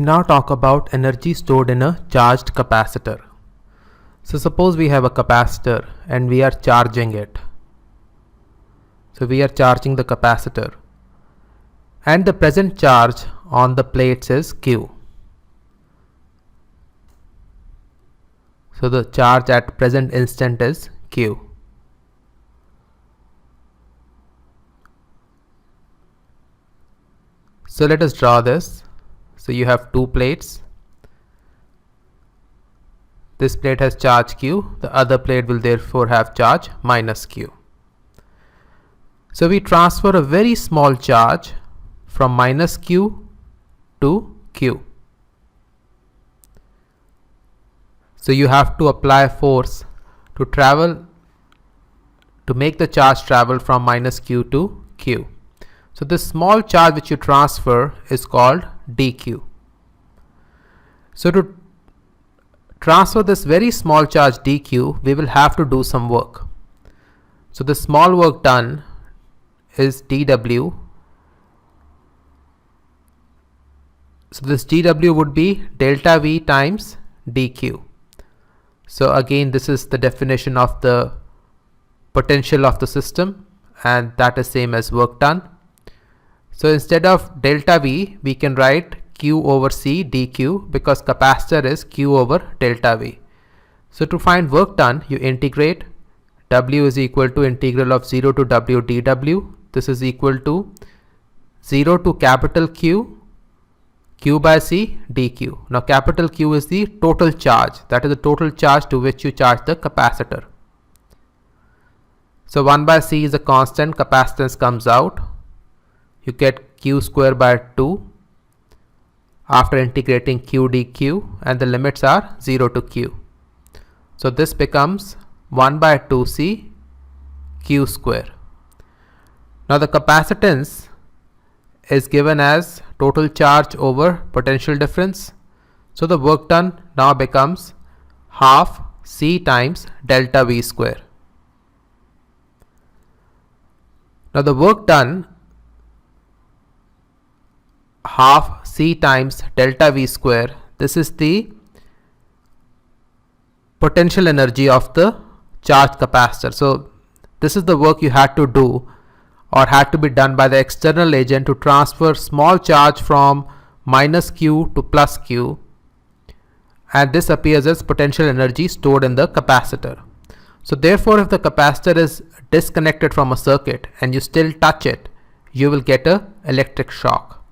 now talk about energy stored in a charged capacitor. So suppose we have a capacitor and we are charging it. So we are charging the capacitor and the present charge on the plates is Q. So the charge at present instant is Q. So let us draw this. So you have two plates. This plate has charge Q, the other plate will therefore have charge minus Q. So we transfer a very small charge from minus Q to Q. So you have to apply force to make the charge travel from minus Q to Q. So this small charge which you transfer is called dq. So to transfer this very small charge dq, we will have to do some work. So the small work done is dw. So this dw would be delta V times dq. So again, this is the definition of the potential of the system, and that is same as work done. So instead of delta V, we can write Q over C dq because capacitor is Q over delta V. So to find work done, you integrate. W is equal to integral of 0 to W dw. This is equal to 0 to capital Q, Q by C dq. Now capital Q is the total charge. That is the total charge to which you charge the capacitor. So 1 by C is a constant. Capacitance comes out. You get Q square by 2 after integrating Q dq, and the limits are 0 to Q. So this becomes 1 by 2C Q square. Now the capacitance is given as total charge over potential difference. So the work done now becomes half C times delta V square. Now the work done half C times delta V square, this is the potential energy of the charged capacitor. So this is the work you had to do or had to be done by the external agent to transfer small charge from minus Q to plus Q, and this appears as potential energy stored in the capacitor. So therefore, if the capacitor is disconnected from a circuit and you still touch it, you will get an electric shock,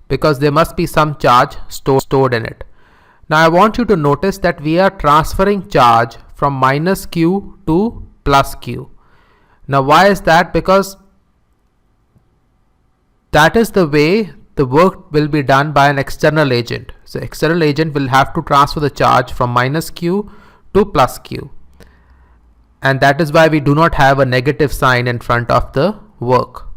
because there must be some charge stored in it. Now I want you to notice that we are transferring charge from minus Q to plus Q. Now why is that? Because that is the way the work will be done by an external agent. So external agent will have to transfer the charge from minus Q to plus Q. And that is why we do not have a negative sign in front of the work.